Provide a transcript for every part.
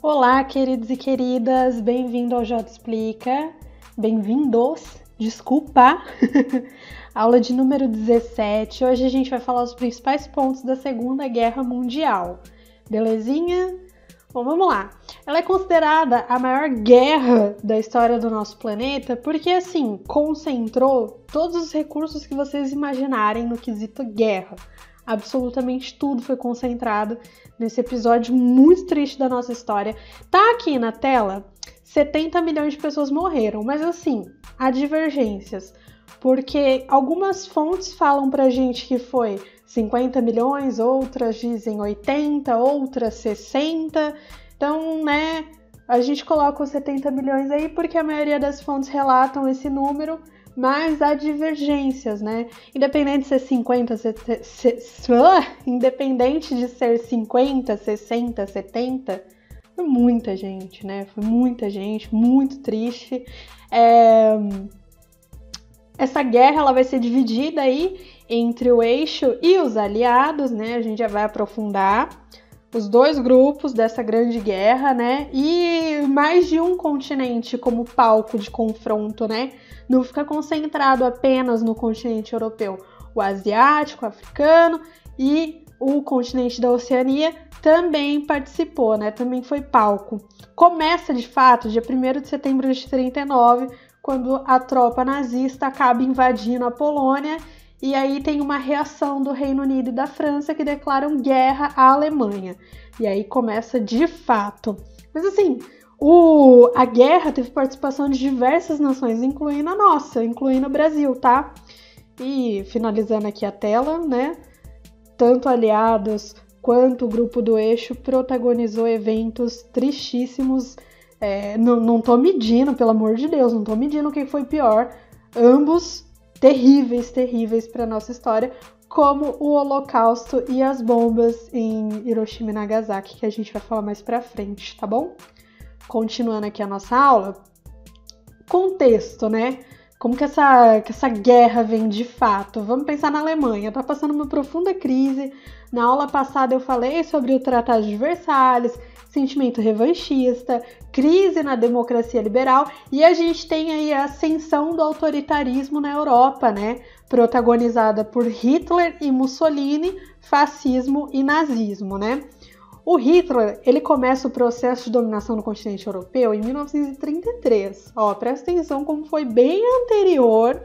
Olá, queridos e queridas, bem-vindo ao Jota Explica, bem-vindos, desculpa, aula de número 17, hoje a gente vai falar os principais pontos da Segunda Guerra Mundial, belezinha? Bom, vamos lá, ela é considerada a maior guerra da história do nosso planeta porque, assim, concentrou todos os recursos que vocês imaginarem no quesito guerra. Absolutamente tudo foi concentrado nesse episódio muito triste da nossa história. Tá aqui na tela, 70 milhões de pessoas morreram, mas assim, há divergências, porque algumas fontes falam pra gente que foi 50 milhões, outras dizem 80, outras 60, então, né, a gente coloca os 70 milhões aí porque a maioria das fontes relatam esse número, mas há divergências, né? Independente de ser 50, independente de ser 50, 60, 70, foi muita gente, né? Foi muita gente, muito triste. Essa guerra ela vai ser dividida aí entre o eixo e os aliados, né? A gente já vai aprofundar os dois grupos dessa grande guerra, né? E mais de um continente como palco de confronto, né? Não fica concentrado apenas no continente europeu. O asiático, o africano e o continente da Oceania também participou, né? Também foi palco. Começa, de fato, dia 1º de setembro de 39, quando a tropa nazista acaba invadindo a Polônia, e aí tem uma reação do Reino Unido e da França que declaram guerra à Alemanha. E aí começa de fato. Mas assim, a guerra teve participação de diversas nações, incluindo a nossa, incluindo o Brasil, tá? E finalizando aqui a tela, né? Tanto aliados quanto o grupo do eixo protagonizou eventos tristíssimos. Não tô medindo, pelo amor de Deus, não tô medindo o que foi pior. Ambos terríveis para nossa história, como o Holocausto e as bombas em Hiroshima e Nagasaki, que a gente vai falar mais pra frente, tá bom? Continuando aqui a nossa aula, contexto, né? Como que essa guerra vem de fato? Vamos pensar na Alemanha, tá passando uma profunda crise. Na aula passada eu falei sobre o Tratado de Versalhes, sentimento revanchista, crise na democracia liberal, e a gente tem aí a ascensão do autoritarismo na Europa, né? Protagonizada por Hitler e Mussolini, fascismo e nazismo, né? O Hitler, ele começa o processo de dominação no continente europeu em 1933. Ó, presta atenção como foi bem anterior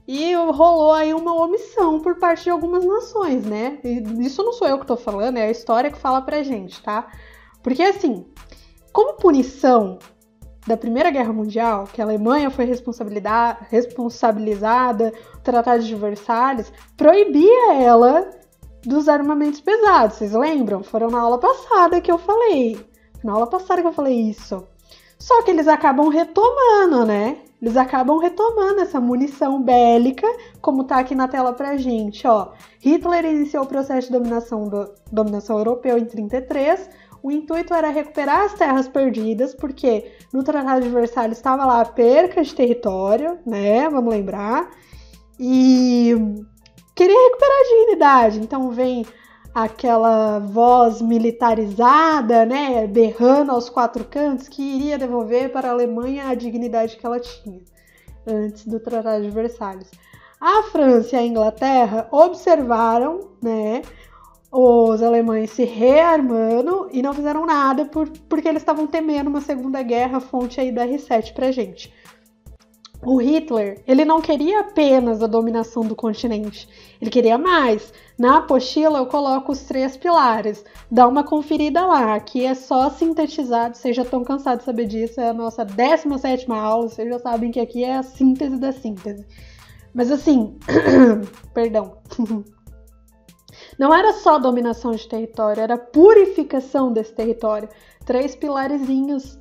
e rolou aí uma omissão por parte de algumas nações, né? E isso não sou eu que tô falando, é a história que fala pra gente, tá? Porque assim, como punição da Primeira Guerra Mundial, que a Alemanha foi responsabilizada, o Tratado de Versalhes proibia ela dos armamentos pesados, vocês lembram? Foram na aula passada que eu falei. Na aula passada que eu falei isso. Só que eles acabam retomando, né? Eles acabam retomando essa munição bélica, como tá aqui na tela pra gente, ó. Hitler iniciou o processo de dominação europeu em 1933. O intuito era recuperar as terras perdidas, porque no Tratado de Versalhes estava lá a perca de território, né? Vamos lembrar. E queria recuperar a dignidade, então vem aquela voz militarizada, né, berrando aos quatro cantos, que iria devolver para a Alemanha a dignidade que ela tinha antes do Tratado de Versalhes. A França e a Inglaterra observaram, né, os alemães se rearmando e não fizeram nada porque eles estavam temendo uma segunda guerra, fonte aí do R7 pra gente. O Hitler, ele não queria apenas a dominação do continente, ele queria mais. Na apostila eu coloco os 3 pilares, dá uma conferida lá, aqui é só sintetizado, vocês já estão cansados de saber disso, é a nossa 17ª aula, vocês já sabem que aqui é a síntese da síntese. Mas assim, perdão, não era só dominação de território, era purificação desse território. 3 pilarezinhos,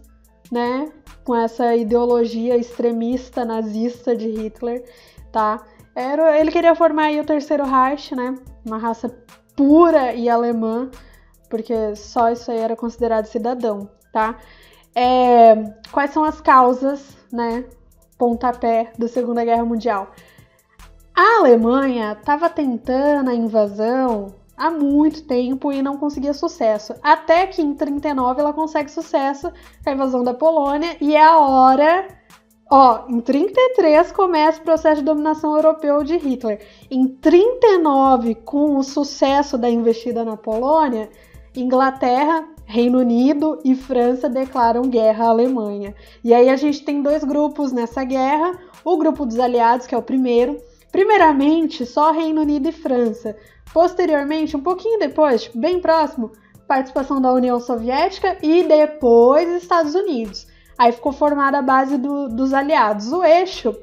né? Com essa ideologia extremista nazista de Hitler, tá? Ele queria formar aí o Terceiro Reich, né? Uma raça pura e alemã, porque só isso aí era considerado cidadão, tá? Quais são as causas, né? Pontapé da Segunda Guerra Mundial. A Alemanha estava tentando a invasão há muito tempo e não conseguia sucesso. Até que em 39 ela consegue sucesso com a invasão da Polônia e é a hora... em 33 começa o processo de dominação europeu de Hitler. Em 39, com o sucesso da investida na Polônia, Inglaterra, Reino Unido e França declaram guerra à Alemanha. E aí a gente tem dois grupos nessa guerra, o grupo dos aliados, que é o primeiro. Primeiramente, só Reino Unido e França. Posteriormente, um pouquinho depois, bem próximo, participação da União Soviética e depois Estados Unidos. Aí ficou formada a base dos aliados, o eixo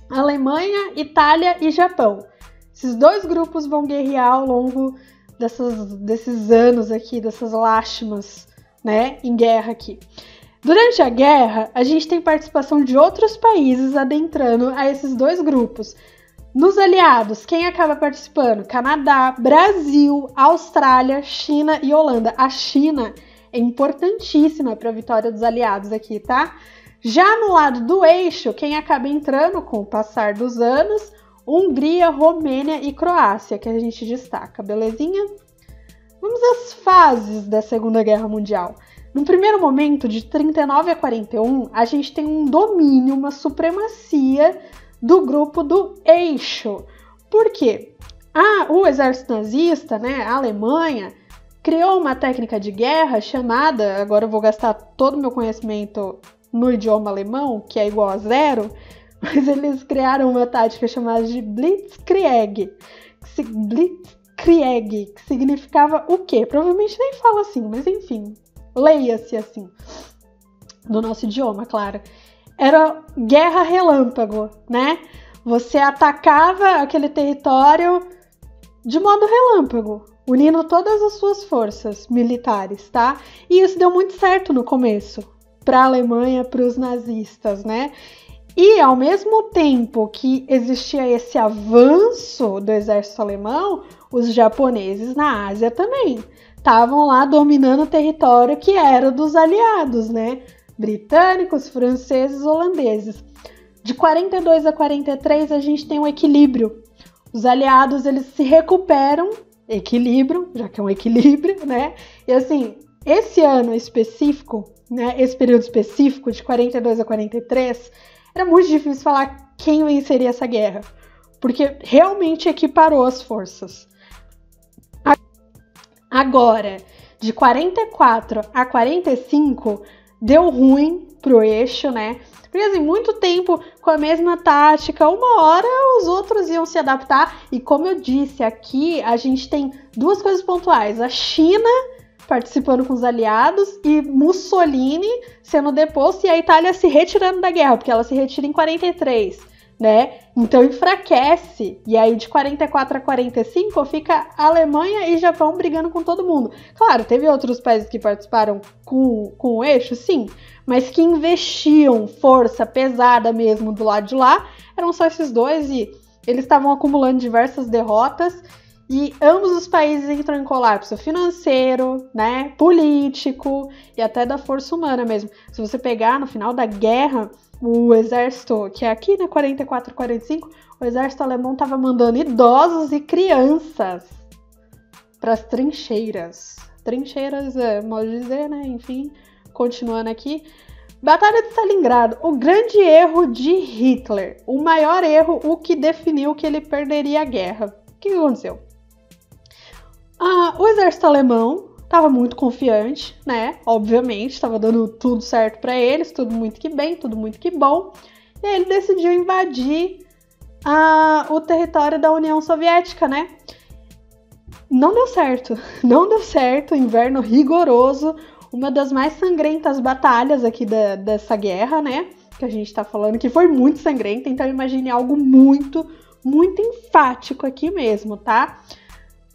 Alemanha, Itália e Japão. Esses dois grupos vão guerrear ao longo desses anos aqui, dessas lástimas, né, em guerra aqui. Durante a guerra, a gente tem participação de outros países adentrando a esses dois grupos. Nos aliados, quem acaba participando? Canadá, Brasil, Austrália, China e Holanda. A China é importantíssima para a vitória dos aliados aqui, tá? Já no lado do eixo, quem acaba entrando com o passar dos anos? Hungria, Romênia e Croácia, que a gente destaca, belezinha? Vamos às fases da Segunda Guerra Mundial. No primeiro momento, de 39 a 41, a gente tem um domínio, uma supremacia do grupo do eixo. Por quê? O exército nazista, né, a Alemanha, criou uma técnica de guerra chamada, agora eu vou gastar todo o meu conhecimento no idioma alemão, que é igual a 0, mas eles criaram uma tática chamada de Blitzkrieg. Blitzkrieg, que significava o quê? Provavelmente nem fala assim, mas enfim, leia-se assim, no nosso idioma, claro. Era guerra relâmpago, né? Você atacava aquele território de modo relâmpago, unindo todas as suas forças militares, tá? E isso deu muito certo no começo, para a Alemanha, para os nazistas, né? E ao mesmo tempo que existia esse avanço do exército alemão, os japoneses na Ásia também estavam lá dominando o território que era dos aliados, né? Britânicos, franceses, holandeses. De 42 a 43 a gente tem um equilíbrio. Os aliados, eles se recuperam, equilibram, já que é um equilíbrio, né? E assim, esse ano específico, né, esse período específico de 42 a 43, era muito difícil falar quem venceria essa guerra, porque realmente equiparou as forças. Agora, de 44 a 45, deu ruim pro eixo, né? Porque assim, muito tempo com a mesma tática, uma hora os outros iam se adaptar. E como eu disse, aqui a gente tem duas coisas pontuais. A China participando com os aliados e Mussolini sendo deposto e a Itália se retirando da guerra, porque ela se retira em 43, né? Então enfraquece. E aí de 44 a 45 fica a Alemanha e Japão brigando com todo mundo. Claro, teve outros países que participaram com o eixo, sim, mas que investiam força pesada mesmo do lado de lá, eram só esses dois e eles estavam acumulando diversas derrotas e ambos os países entram em colapso financeiro, né, político e até da força humana mesmo. Se você pegar no final da guerra, o exército, que é aqui, né, 44, 45, o exército alemão estava mandando idosos e crianças para as trincheiras. Trincheiras é modo de dizer, né, enfim, continuando aqui. Batalha de Stalingrado, o grande erro de Hitler, o maior erro, o que definiu que ele perderia a guerra. O que aconteceu? O exército alemão estava muito confiante, né? Obviamente, estava dando tudo certo para eles, tudo muito que bem, tudo muito que bom. E aí ele decidiu invadir o território da União Soviética, né? Não deu certo, inverno rigoroso, uma das mais sangrentas batalhas aqui dessa guerra, né? Que a gente tá falando que foi muito sangrenta, então imagine algo muito, muito enfático aqui mesmo, tá?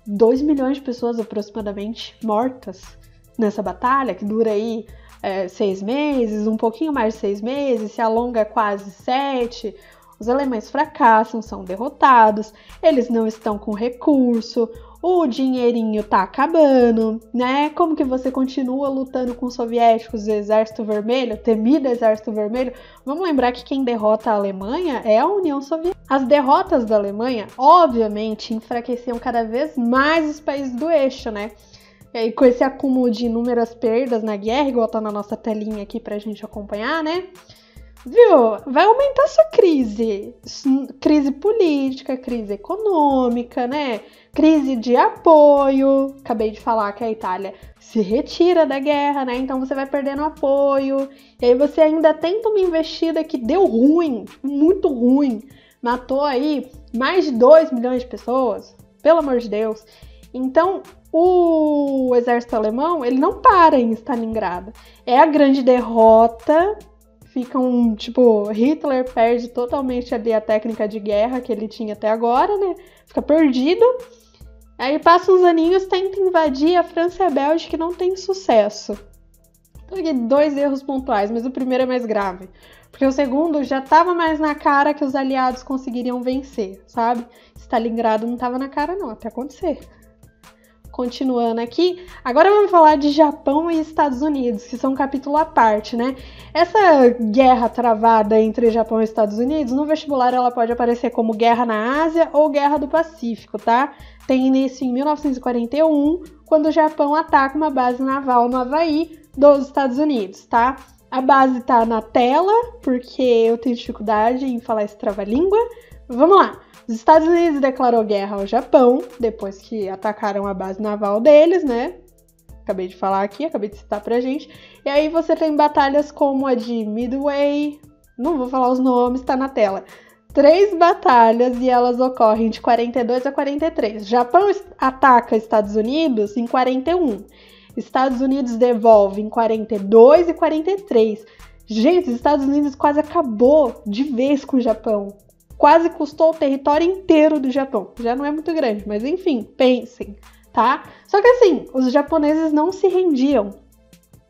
2 milhões de pessoas aproximadamente mortas nessa batalha, que dura aí 6 meses, um pouquinho mais de 6 meses, se alonga quase 7. Os alemães fracassam, são derrotados, eles não estão com recurso, o dinheirinho tá acabando, né? Como que você continua lutando com os soviéticos, o Exército Vermelho, temido Exército Vermelho? Vamos lembrar que quem derrota a Alemanha é a União Soviética. As derrotas da Alemanha, obviamente, enfraqueciam cada vez mais os países do eixo, né? E aí, com esse acúmulo de inúmeras perdas na guerra, igual tá na nossa telinha aqui pra gente acompanhar, né? Viu? Vai aumentar sua crise. Crise política, crise econômica, né? Crise de apoio. Acabei de falar que a Itália se retira da guerra, né? Então você vai perdendo apoio. E aí você ainda tenta uma investida que deu ruim, muito ruim. Matou aí mais de 2 milhões de pessoas. Pelo amor de Deus. Então, o exército alemão, ele não para em Stalingrado. É a grande derrota. Hitler perde totalmente ali a técnica de guerra que ele tinha até agora, né? Fica perdido. Aí passa uns aninhos, tenta invadir a França e a Bélgica, que não tem sucesso. Então aqui 2 erros pontuais, mas o primeiro é mais grave. Porque o segundo já estava mais na cara que os aliados conseguiriam vencer, sabe? Stalingrado não estava na cara não, até acontecer. Continuando aqui, agora vamos falar de Japão e Estados Unidos, que são um capítulo à parte, né? Essa guerra travada entre Japão e Estados Unidos, no vestibular ela pode aparecer como Guerra na Ásia ou Guerra do Pacífico, tá? Tem início em 1941, quando o Japão ataca uma base naval no Havaí dos Estados Unidos, tá? A base tá na tela, porque eu tenho dificuldade em falar esse trava-língua. Vamos lá! Os Estados Unidos declarou guerra ao Japão, depois que atacaram a base naval deles, né? Acabei de falar aqui, acabei de citar pra gente. E aí você tem batalhas como a de Midway, não vou falar os nomes, tá na tela. 3 batalhas e elas ocorrem de 42 a 43. Japão ataca Estados Unidos em 41. Estados Unidos devolve em 42 e 43. Gente, os Estados Unidos quase acabou de vez com o Japão. Quase custou o território inteiro do Japão. Já não é muito grande, mas enfim, pensem, tá? Só que assim, os japoneses não se rendiam.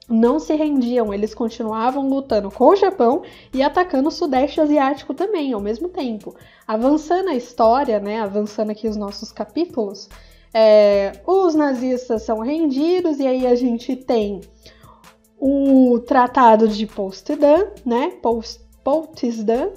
Não se rendiam, eles continuavam lutando com o Japão e atacando o Sudeste Asiático também, ao mesmo tempo. Avançando a história, né? Avançando aqui os nossos capítulos, os nazistas são rendidos e aí a gente tem o Tratado de Potsdam, né? Potsdam,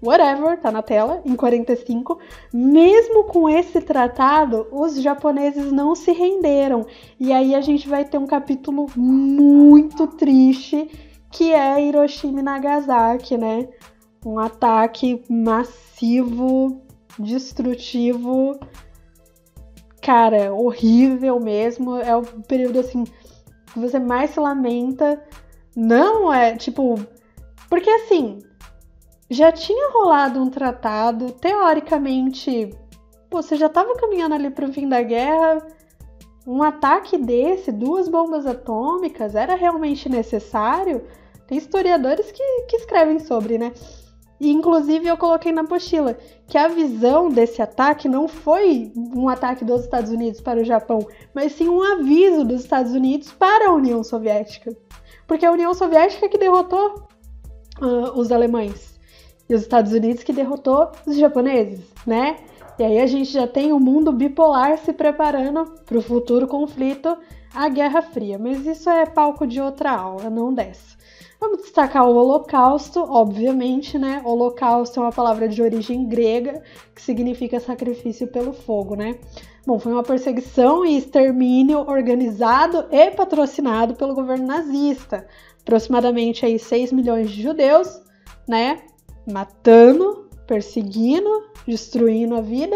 whatever, tá na tela, em 45. Mesmo com esse tratado, os japoneses não se renderam. E aí a gente vai ter um capítulo muito triste, que é Hiroshima e Nagasaki, né? Um ataque massivo, destrutivo, cara, horrível mesmo. É o período, assim, que você mais se lamenta. Não é, porque assim, já tinha rolado um tratado, teoricamente, você já estava caminhando ali para o fim da guerra, um ataque desse, 2 bombas atômicas, era realmente necessário? Tem historiadores que escrevem sobre, né? E, inclusive, eu coloquei na apostila que a visão desse ataque não foi um ataque dos Estados Unidos para o Japão, mas sim um aviso dos Estados Unidos para a União Soviética. Porque a União Soviética que derrotou os alemães. E os Estados Unidos que derrotou os japoneses, né? E aí a gente já tem o mundo bipolar se preparando para o futuro conflito, a Guerra Fria. Mas isso é palco de outra aula, não dessa. Vamos destacar o Holocausto, obviamente, né? Holocausto é uma palavra de origem grega, que significa sacrifício pelo fogo, né? Bom, foi uma perseguição e extermínio organizado e patrocinado pelo governo nazista. Aproximadamente aí 6 milhões de judeus, né? Matando, perseguindo, destruindo a vida.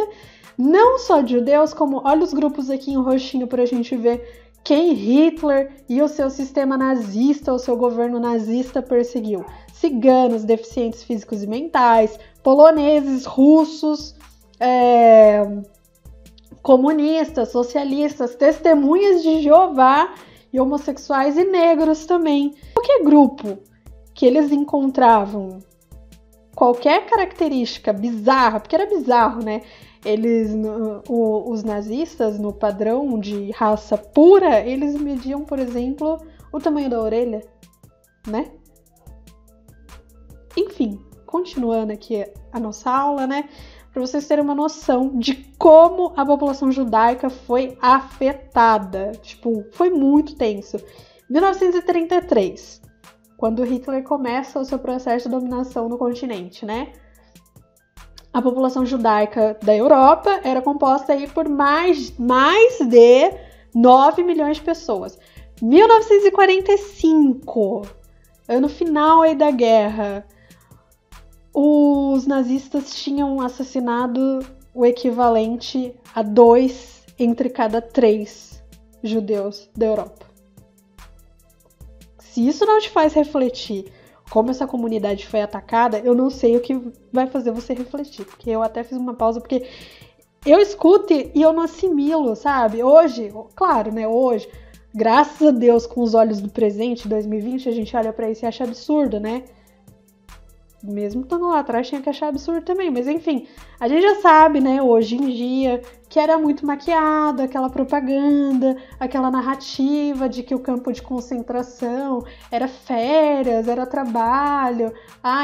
Não só de judeus, como olha os grupos aqui em roxinho para a gente ver quem Hitler e o seu sistema nazista, o seu governo nazista perseguiu. Ciganos, deficientes físicos e mentais, poloneses, russos, comunistas, socialistas, testemunhas de Jeová e homossexuais e negros também. Qualquer grupo que eles encontravam qualquer característica bizarra, porque era bizarro, né? Os nazistas, no padrão de raça pura, eles mediam, por exemplo, o tamanho da orelha, né? Enfim, continuando aqui a nossa aula, né? Para vocês terem uma noção de como a população judaica foi afetada. Tipo, foi muito tenso. 1933, quando Hitler começa o seu processo de dominação no continente, né? A população judaica da Europa era composta aí por mais de 9 milhões de pessoas. 1945, ano final aí da guerra, os nazistas tinham assassinado o equivalente a 2 entre cada 3 judeus da Europa. Se isso não te faz refletir como essa comunidade foi atacada, eu não sei o que vai fazer você refletir. Porque eu até fiz uma pausa, porque eu escuto e eu não assimilo, sabe? Hoje, claro, né? Hoje, graças a Deus, com os olhos do presente, 2020, a gente olha pra isso e acha absurdo, né? Mesmo estando lá atrás, tinha que achar absurdo também. Mas enfim, a gente já sabe, né, hoje em dia, que era muito maquiado, aquela propaganda, aquela narrativa de que o campo de concentração era férias, era trabalho,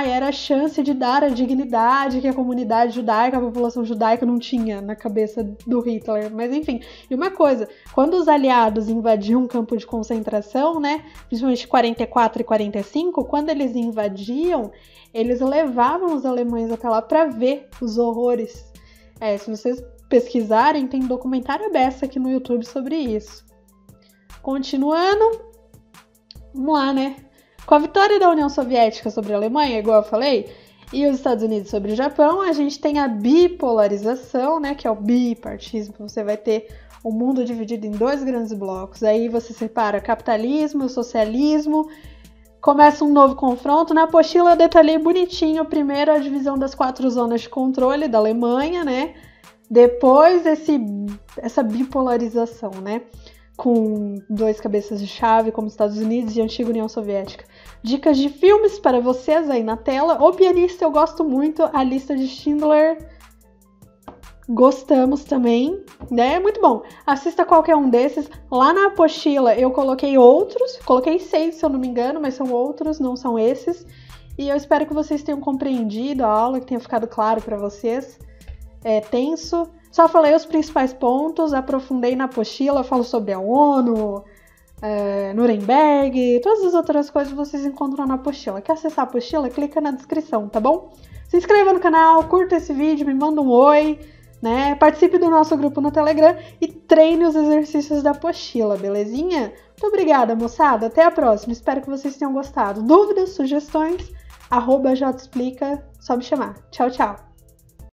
era a chance de dar a dignidade que a comunidade judaica, a população judaica não tinha na cabeça do Hitler. Mas enfim, e uma coisa, quando os aliados invadiam um campo de concentração, né, principalmente 44 e 45, quando eles invadiam, eles levavam os alemães até lá para ver os horrores. Se vocês pesquisarem, tem um documentário aberto aqui no YouTube sobre isso. Continuando, vamos lá, né? Com a vitória da União Soviética sobre a Alemanha, igual eu falei, e os Estados Unidos sobre o Japão, a gente tem a bipolarização, né? Que é o bipartismo. Você vai ter o mundo dividido em 2 grandes blocos. Aí você separa capitalismo, socialismo. Começa um novo confronto. Na apostila eu detalhei bonitinho primeiro a divisão das 4 zonas de controle da Alemanha, né? Depois essa bipolarização, né? Com 2 cabeças de chave, como Estados Unidos e a antiga União Soviética. Dicas de filmes para vocês aí na tela. O Pianista eu gosto muito, A Lista de Schindler gostamos também, né? Muito bom. Assista qualquer um desses. Lá na apostila eu coloquei outros, coloquei 6 se eu não me engano, mas são outros, não são esses. E eu espero que vocês tenham compreendido a aula, que tenha ficado claro para vocês. É tenso. Só falei os principais pontos, aprofundei na apostila, falo sobre a ONU, Nuremberg, todas as outras coisas vocês encontram na apostila. Quer acessar a apostila? Clica na descrição, tá bom? Se inscreva no canal, curta esse vídeo, me manda um oi, né? Participe do nosso grupo no Telegram e treine os exercícios da apostila, belezinha? Muito obrigada, moçada. Até a próxima. Espero que vocês tenham gostado. Dúvidas, sugestões, @jexplica, só me chamar. Tchau, tchau.